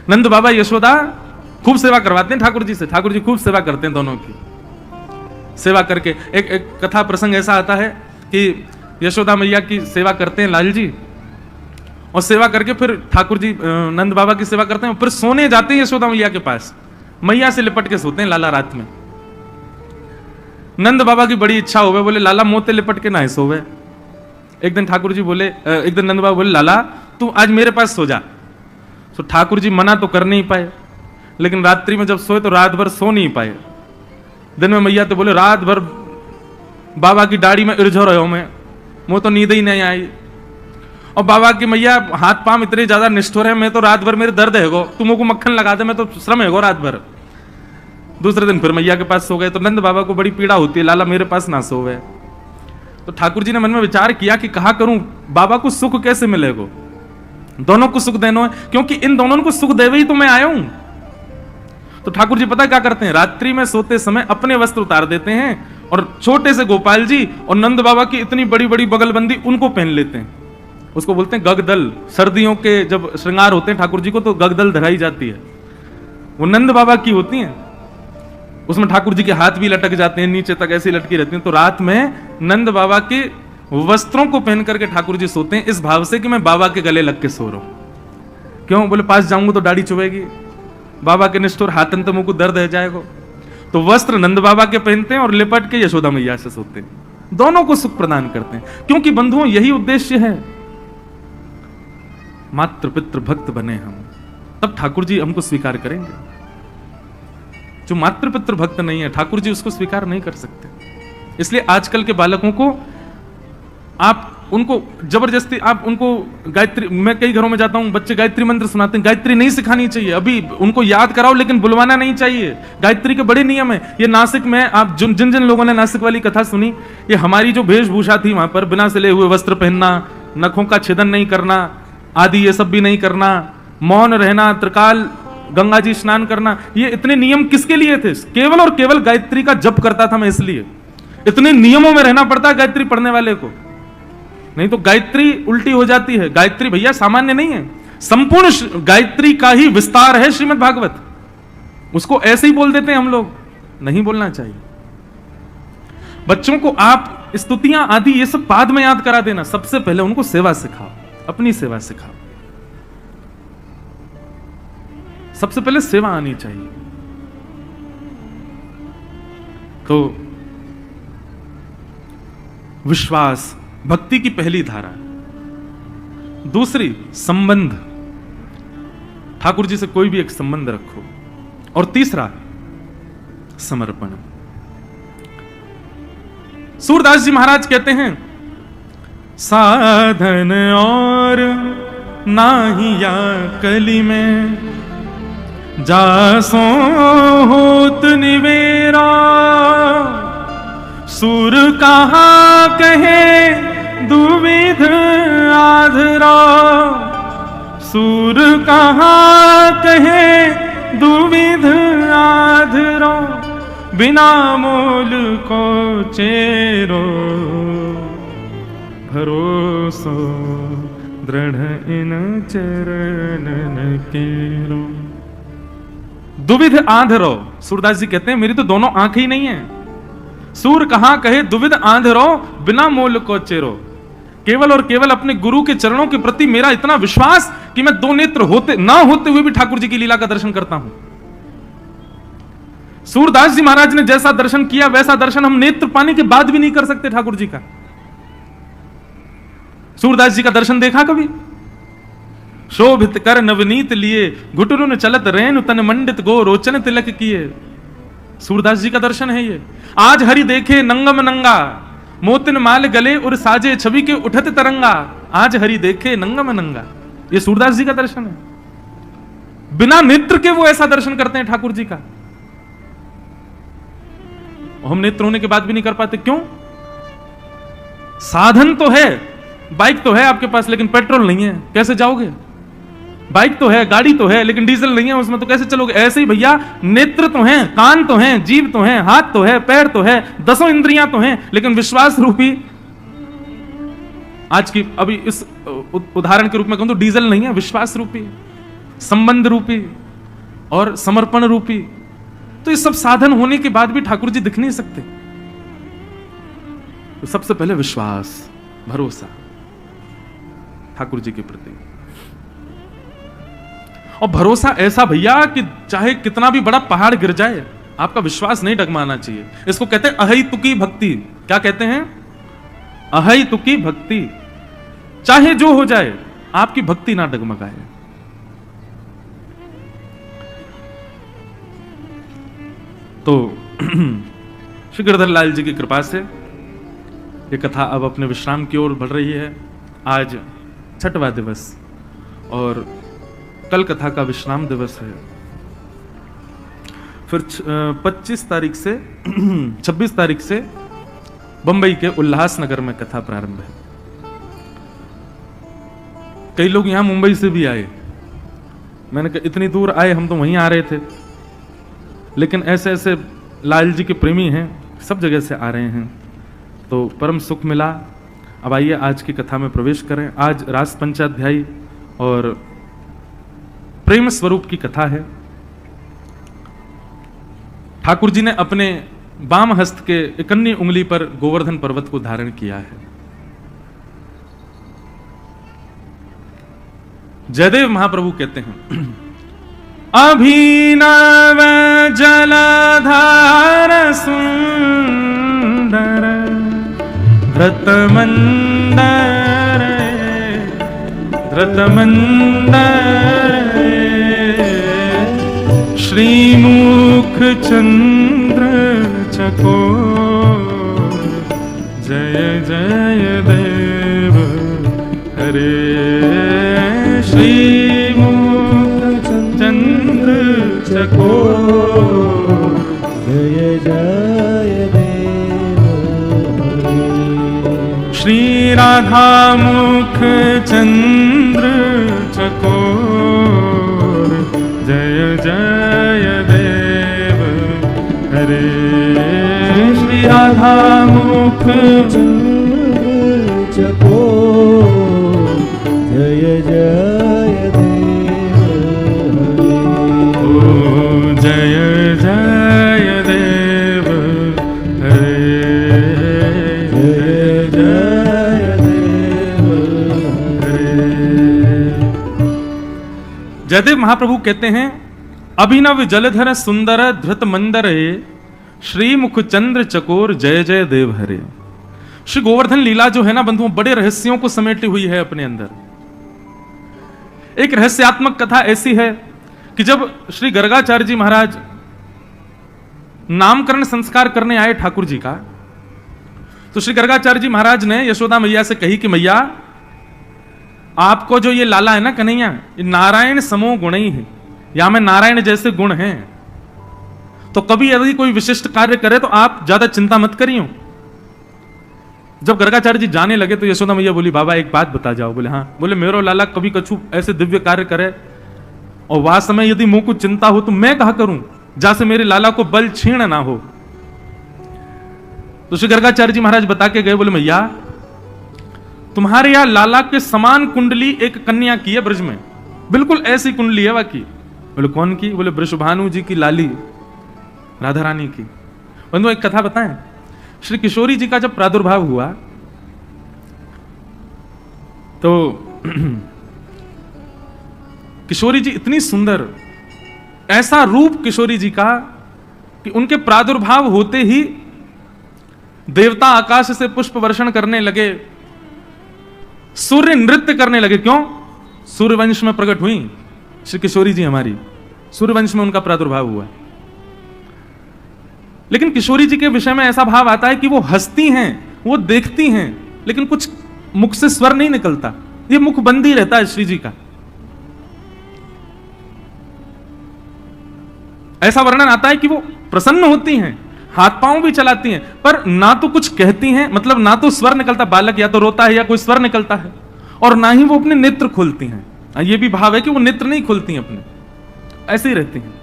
नंद बाबा यशोदा खूब सेवा करवाते हैं ठाकुर जी से, ठाकुर जी खूब सेवा करते हैं दोनों की। सेवा करके एक कथा प्रसंग ऐसा आता है कि यशोदा मैया की सेवा करते हैं लाल जी, और सेवा करके फिर ठाकुर जी नंद बाबा की सेवा करते हैं, फिर सोने जाते हैं यशोदा मैया के पास, मैया से लिपट के सोते हैं लाला रात में। नंद बाबा की बड़ी इच्छा हो गई, बोले लाला मोते लिपट के ना सोवे। एक दिन ठाकुर जी बोले, एक दिन नंद बाबा बोले लाला तू आज मेरे पास सो जा। तो ठाकुर जी मना तो कर नहीं पाए, लेकिन रात्रि में जब सोए तो रात भर सो नहीं पाए। दिन में मैया तो बोले रात भर बाबा की दाढ़ी में इर्झो रहो मैं तो नींद ही नहीं आई। और बाबा की मैया हाथ पांव इतने ज्यादा निष्ठुर है, मैं तो रात भर मेरे दर्द है गो, तुमको मक्खन लगा दे, मैं तो श्रम है गो रात भर। दूसरे दिन फिर मैया के पास सो गए, तो नंद बाबा को बड़ी पीड़ा होती है, लाला मेरे पास ना सोवे। तो ठाकुर जी ने मन में विचार किया कि कहा करूं बाबा को सुख कैसे मिलेगा, दोनों को सुख देना है, क्योंकि इन दोनों को सुख देवे ही तो मैं आया हूं। तो ठाकुर जी पता क्या करते हैं, रात्रि में सोते समय अपने वस्त्र उतार देते हैं और छोटे से गोपाल जी और नंद बाबा की इतनी बड़ी बड़ी बगलबंदी उनको पहन लेते हैं। उसको बोलते हैं गगदल। सर्दियों के जब श्रृंगार होते हैं ठाकुर जी को तो गगदल धराई जाती है, वो नंद बाबा की होती है। उसमें ठाकुर जी के हाथ भी लटक जाते हैं, नीचे तक ऐसी लटकी रहती हैं। तो रात में नंद बाबा के वस्त्रों को पहन करके ठाकुर जी सोते हैं, इस भाव से कि मैं बाबा के गले लग के सो रहा हूं। क्यों बोले पास जाऊंगा तो दाढ़ी चुभेगी, बाबा के निष्ठुर हाथन तो मुंह को दर्द रह जाएगा। तो वस्त्र नंद बाबा के पहनते हैं और लिपट के यशोदा मैया से सोते हैं, दोनों को सुख प्रदान करते हैं। क्योंकि बंधुओं यही उद्देश्य है, मातृ पितृ भक्त बने हम, तब ठाकुर जी हमको स्वीकार करेंगे। जो मातृ पितृ भक्त नहीं है ठाकुर जी उसको स्वीकार नहीं कर सकते। इसलिए आजकल के बालकों को आप उनको जबरदस्ती आप उनको गायत्री, मैं कई घरों में जाता हूं, बच्चे गायत्री मंत्र सुनाते हैं, गायत्री नहीं सिखानी चाहिए, अभी उनको याद कराओ लेकिन बुलवाना नहीं चाहिए। गायत्री के बड़े नियम है। ये नासिक में आप जिन जिन लोगों ने नासिक वाली कथा सुनी, ये हमारी जो वेशभूषा थी वहां पर बिना सिले हुए वस्त्र पहनना, नखों का छेदन नहीं करना आदि, ये सब भी नहीं करना, मौन रहना, त्रिकाल गंगा जी स्नान करना, ये इतने नियम किसके लिए थे? केवल और केवल गायत्री का जप करता था मैं, इसलिए इतने नियमों में रहना पड़ता है गायत्री पढ़ने वाले को, नहीं तो गायत्री उल्टी हो जाती है। गायत्री भैया सामान्य नहीं है, संपूर्ण गायत्री का ही विस्तार है श्रीमद् भागवत। उसको ऐसे ही बोल देते हैं हम लोग, नहीं बोलना चाहिए। बच्चों को आप स्तुतियां आदि ये सब बाद में याद करा देना, सबसे पहले उनको सेवा सिखाओ, अपनी सेवा सिखाओ। सबसे पहले सेवा आनी चाहिए। तो विश्वास भक्ति की पहली धारा। दूसरी संबंध, ठाकुर जी से कोई भी एक संबंध रखो। और तीसरा समर्पण। सूरदास जी महाराज कहते हैं, साधन और नाहिया कली में जासो होत निवेरा, सुर कहा कहे दुविध आधरा, सुर कहा कहे दुविध आधरा, बिना मोल को चेरो, भरोसो दृढ़ इन चरणन केरो। दुविध आंधरो, सूरदास जी कहते हैं मेरी तो दोनों आंखें ही नहीं है। सूर कहां कहे दुविध आंधरो, बिना मोल को चेरो। केवल और केवल अपने गुरु के चरणों के प्रति मेरा इतना विश्वास कि मैं दो नेत्र होते ना होते हुए भी ठाकुर जी की लीला का दर्शन करता हूं। सूरदास जी महाराज ने जैसा दर्शन किया वैसा दर्शन हम नेत्र पाने के बाद भी नहीं कर सकते ठाकुर जी का। सूरदास जी का दर्शन देखा कभी? शोभित कर नवनीत लिए, घुटरुन चलत रेनु तन मंडित गो रोचन तिलक किए। सूरदास जी का दर्शन है ये। आज हरि देखे नंगम नंगा, मोतिन माल गले और साजे छवि के उठत तरंगा। आज हरि देखे नंगम नंगा, ये सूरदास जी का दर्शन है। बिना नेत्र के वो ऐसा दर्शन करते हैं ठाकुर जी का। हम नेत्र होने के बाद भी नहीं कर पाते, क्यों? साधन तो है, बाइक तो है आपके पास लेकिन पेट्रोल नहीं है, कैसे जाओगे? बाइक तो है, गाड़ी तो है, लेकिन डीजल नहीं है उसमें, तो कैसे चलोगे? ऐसे ही भैया नेत्र तो हैं, कान तो हैं, जीभ तो हैं, हाथ तो है, पैर तो है, दसों इंद्रियां तो हैं, लेकिन विश्वास रूपी, आज की अभी इस उदाहरण के रूप में कहूं तो डीजल नहीं है, विश्वास रूपी। संबंध रूपी और समर्पण रूपी, तो ये सब साधन होने के बाद भी ठाकुर जी दिख नहीं सकते। तो सबसे पहले विश्वास, भरोसा ठाकुर जी के प्रति, और भरोसा ऐसा भैया कि चाहे कितना भी बड़ा पहाड़ गिर जाए, आपका विश्वास नहीं डगमाना चाहिए। इसको कहते हैं अहैतुकी भक्ति। क्या कहते हैं? अहैतुकी भक्ति। चाहे जो हो जाए, आपकी भक्ति ना डगमगाए। तो श्री गिरधर लाल जी की कृपा से ये कथा अब अपने विश्राम की ओर बढ़ रही है। आज छठवां दिवस और कल कथा का विश्राम दिवस है। फिर 25 तारीख से 26 तारीख से बंबई के उल्लासनगर में कथा प्रारंभ है। कई लोग यहां मुंबई से भी आए। मैंने कहा इतनी दूर आए, हम तो वहीं आ रहे थे, लेकिन ऐसे ऐसे लाल जी के प्रेमी हैं, सब जगह से आ रहे हैं, तो परम सुख मिला। अब आइए आज की कथा में प्रवेश करें। आज रास पंचाध्यायी और प्रेम स्वरूप की कथा है। ठाकुर जी ने अपने बाम हस्त के इकन्नी उंगली पर गोवर्धन पर्वत को धारण किया है। जयदेव महाप्रभु कहते हैं, अभिनव जलधार सुंदर धृतमंदर श्रीमुख चंद्र चकोर जय जय देव हरे। श्रीमुख चंद्र चकोर जय जय देव हरे। श्री राधा मुख चंद्र चकोर जय जय देव हरे। श्री राधा मुख चंद्र चकोर जय जय देव हरे। ओ जय जय देव हरे। जय जय देव हरे। जयदेव महाप्रभु कहते हैं, अभिनव जलधर सुंदर धृत मंदर श्रीमुख चंद्र चकोर जय जय देव हरे। श्री गोवर्धन लीला जो है ना बंधुओं, बड़े रहस्यों को समेटी हुई है अपने अंदर। एक रहस्यात्मक कथा ऐसी है कि जब श्री गर्गाचार्य जी महाराज नामकरण संस्कार करने आए ठाकुर जी का, तो श्री गर्गाचार्य जी महाराज ने यशोदा मैया से कही कि मैया, आपको जो ये लाला है ना कन्हैया, ये नारायण समो गुण ही है, या में नारायण जैसे गुण हैं, तो कभी यदि कोई विशिष्ट कार्य करे तो आप ज्यादा चिंता मत करियो। जब गर्गाचार्य जी जाने लगे तो यशोदा मैया बोली, बाबा एक बात बता जाओ। बोले हाँ। बोले मेरो लाला कभी कछु ऐसे दिव्य कार्य करे और वह समय यदि मुंह को चिंता हो तो मैं कहा करूं, जैसे मेरे लाला को बल क्षीण ना हो। तो श्री गर्गाचार्य जी महाराज बता के गए, बोले मैया तुम्हारे यहां लाला के समान कुंडली एक कन्या की है ब्रज में, बिल्कुल ऐसी कुंडली है बाकी। बोले कौन की? बोले वृषभानु जी की लाली राधा रानी की। बंधु एक कथा बताएं, श्री किशोरी जी का जब प्रादुर्भाव हुआ तो किशोरी जी इतनी सुंदर, ऐसा रूप किशोरी जी का कि उनके प्रादुर्भाव होते ही देवता आकाश से पुष्प वर्षण करने लगे, सूर्य नृत्य करने लगे। क्यों? सूर्यवंश में प्रकट हुई श्री किशोरी जी हमारी, सूर्यवंश में उनका प्रादुर्भाव हुआ। लेकिन किशोरी जी के विषय में ऐसा भाव आता है कि वो हंसती हैं, वो देखती हैं, लेकिन कुछ मुख से स्वर नहीं निकलता, ये मुख बंद ही रहता है श्री जी का। ऐसा वर्णन आता है कि वो प्रसन्न होती हैं, हाथ पांव भी चलाती हैं, पर ना तो कुछ कहती हैं, मतलब ना तो स्वर निकलता, बालक या तो रोता है या कोई स्वर निकलता है, और ना ही वो अपने नेत्र खोलती हैं। ये भी भाव है कि वो नेत्र नहीं खोलती हैं अपने, ऐसे ही रहती हैं।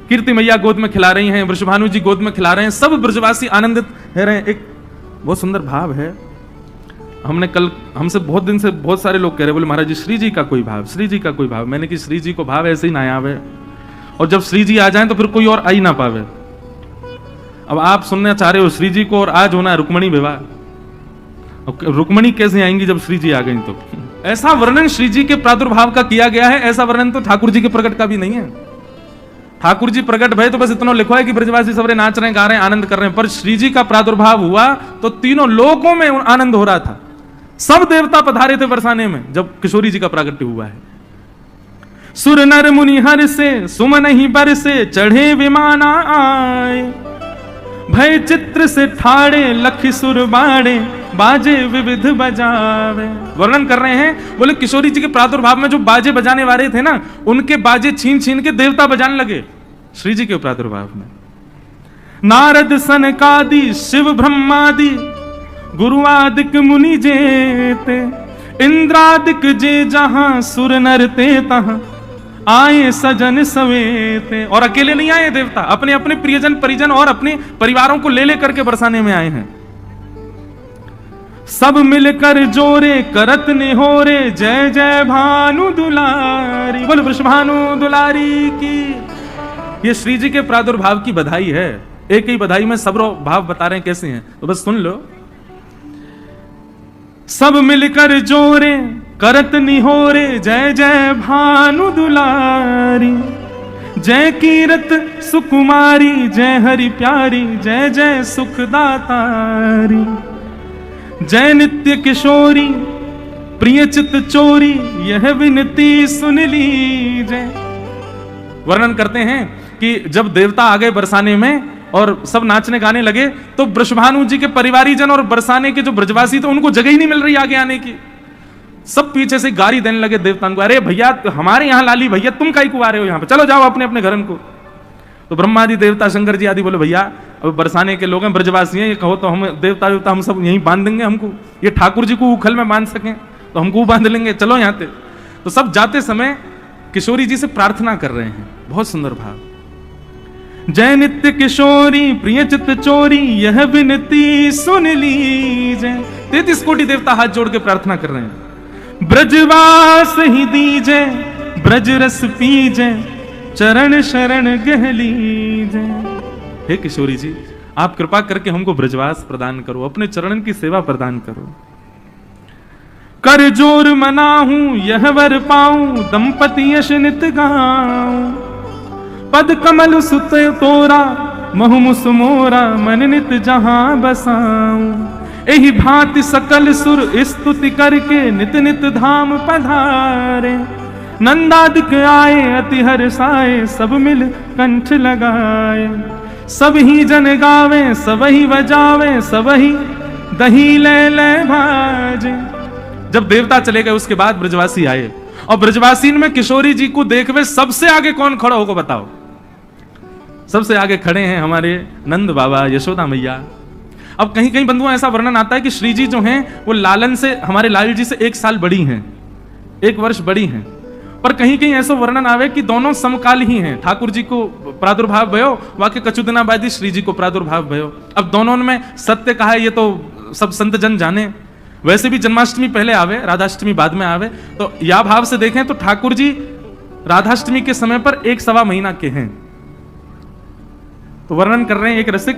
कीर्ति मैया गोद में खिला रही हैं, वृषभानु जी गोद में खिला रहे हैं, सब ब्रजवासी आनंदित रह रहे हैं। एक बहुत सुंदर भाव है, हमसे बहुत दिन से बहुत सारे लोग कह रहे, बोले महाराज जी श्री जी का कोई भाव, श्री जी का कोई भाव। मैंने कि श्री जी को भाव ऐसे ही ना आवे, और जब श्री जी आ जाए तो फिर कोई और आ ही ना पावे। अब आप सुनना चाह रहे हो श्री जी को, और आज होना है रुक्मणी विवाह। रुक्मणी कैसे आएंगी जब श्री जी आ गई? तो ऐसा वर्णन श्री जी के प्रादुर्भाव का किया गया है, ऐसा वर्णन तो ठाकुर जी के प्रकट का भी नहीं है। ठाकुर जी प्रकट भय तो बस इतना लिखा है कि ब्रजवासी सबरे नाच रहे हैं, गा रहे हैं, आनंद कर रहे हैं, पर श्री जी का प्रादुर्भाव हुआ तो तीनों लोकों में आनंद हो रहा था। सब देवता पधारे थे बरसाने में जब किशोरी जी का प्रागट्य हुआ है। सुर नर मुनि हर से सुमन ही बर से चढ़े विमाना आए, भय चित्र से ठाड़े लखी सुर बाड़े बाजे विविध बजावे। वर्णन कर रहे हैं, बोले किशोरी जी के प्रादुर्भाव में जो बाजे बजाने वाले थे ना, उनके बाजे छीन छीन के देवता बजाने लगे श्री जी के प्रादुर्भाव में। नारद सनकादि शिव ब्रह्मादि गुरुआदिक मुनि जेते, इंद्रादिक जे जहां सुर नर ते तहां आए सजन सवेते। और अकेले नहीं आए देवता, अपने अपने प्रियजन परिजन और अपने परिवारों को ले लेकर के बरसाने में आए हैं। सब मिलकर जोरे करत निहोरे, जय जय भानु दुलारी। बोल वृषभानु दुलारी की। ये श्री जी के प्रादुर्भाव की बधाई है। एक ही बधाई में सब भाव बता रहे हैं कैसे हैं, तो बस सुन लो। सब मिलकर जोरे करत निहोरे, जय जय भानु दुलारी। जय कीरत सुकुमारी, जय हरि प्यारी, जय जय सुखदातारी। जय नित्य किशोरी प्रिय चित चोरी, यह विनती सुन लीजय। वर्णन करते हैं कि जब देवता आ गए बरसाने में और सब नाचने गाने लगे, तो वृषभानु जी के परिवारीजन और बरसाने के जो ब्रजवासी थे उनको जगह ही नहीं मिल रही आगे आने की। सब पीछे से गाली देने लगे देवताओं को, अरे भैया हमारे यहाँ लाली भैया, तुम काहे को आ रहे हो यहाँ पे, चलो जाओ अपने अपने घरन को। तो ब्रह्मादि देवता शंकर जी आदि बोले भैया अब बरसाने के लोग हैं, ब्रजवासी हैं, ये कहो तो हम देवता देवता हम सब यहीं बांध देंगे, हमको ये ठाकुर जी को उखल में बांध सकें तो हमको बांध लेंगे, चलो यहाँ पे। तो सब जाते समय किशोरी जी से प्रार्थना कर रहे हैं, बहुत सुंदर भाव। जय नित्य किशोरी प्रिय चित चोरी, यह विनती सुन लीजय। 33 कोटि देवता हाथ जोड़ के प्रार्थना कर रहे हैं। ब्रजवास ही दीजय, ब्रज रस पीजय, चरण शरण गह लीजय। हे किशोरी जी, आप कृपा करके हमको ब्रजवास प्रदान करो, अपने चरणन की सेवा प्रदान करो। कर जोर मनाहूं यह वर पाऊं, दंपति यश नित गाऊं। पद कमल सुत तोरा, महु मुस मोरा, मन नित जहां बसाऊं। एहि भांति सकल सुर स्तुति करके, नित नित धाम पधारे। नंदादिक आए अति हर्षाए, सब मिल कंठ लगाए। सब ही जन गावे सब ही बजावे, सब ही दही ले ले भाजे। जब देवता चले गए उसके बाद ब्रजवासी आए, और ब्रजवासी में किशोरी जी को देख वे सबसे आगे कौन खड़ा होगा बताओ? सबसे आगे खड़े हैं हमारे नंद बाबा, यशोदा मैया। अब कहीं कहीं बंधुओं ऐसा वर्णन आता है कि श्री जी जो हैं वो लालन से, हमारे लाल जी से 1 साल बड़ी हैं, 1 वर्ष बड़ी हैं। पर कहीं कहीं ऐसा वर्णन आवे कि दोनों समकाल ही हैं। ठाकुर जी को प्रादुर्भाव भयो, वाक्य कछु दिना बाद ही श्री जी को प्रादुर्भाव भयो। अब दोनों में सत्य कहा है ये तो सब संत जन जाने। वैसे भी जन्माष्टमी पहले आवे, राधाष्टमी बाद में आवे। तो या भाव से देखें तो ठाकुर जी राधाष्टमी के समय पर 1 महीना के हैं। तो वर्णन कर रहे हैं एक रसिक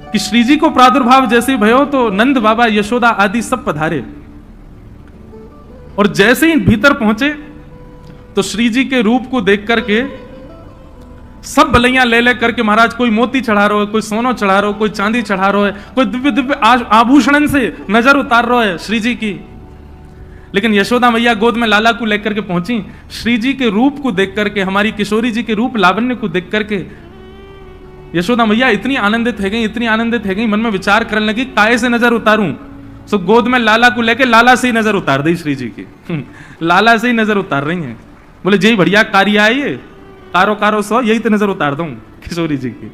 कि श्री जी को प्रादुर्भाव जैसे भयो तो नंद बाबा यशोदा आदि सब पधारे, और जैसे ही भीतर पहुंचे तो श्री जी के रूप को देख करके सब बलैया ले ले करके महाराज कोई मोती चढ़ा रहा है, कोई सोना चढ़ा रहा है, कोई चांदी चढ़ा रहा है, कोई दिव्य दिव्य आभूषण से नजर उतार रहा है श्री जी की। लेकिन यशोदा मैया गोद में लाला को लेकर के पहुंची, श्री जी के रूप को देख करके, हमारी किशोरी जी के रूप लावण्य को देख करके यशोदा मैया इतनी आनंदित है गई, इतनी आनंदित है गई, मन में विचार करने लगी काय से नजर उतारूं। सो गोद में लाला को लेके लाला से ही नजर उतार दी श्री जी की। लाला से ही नजर उतार रही हैं। बोले जी बढ़िया कार्य है ये, कारो कारो सो यही तो नजर उतार दूं किशोरी जी की।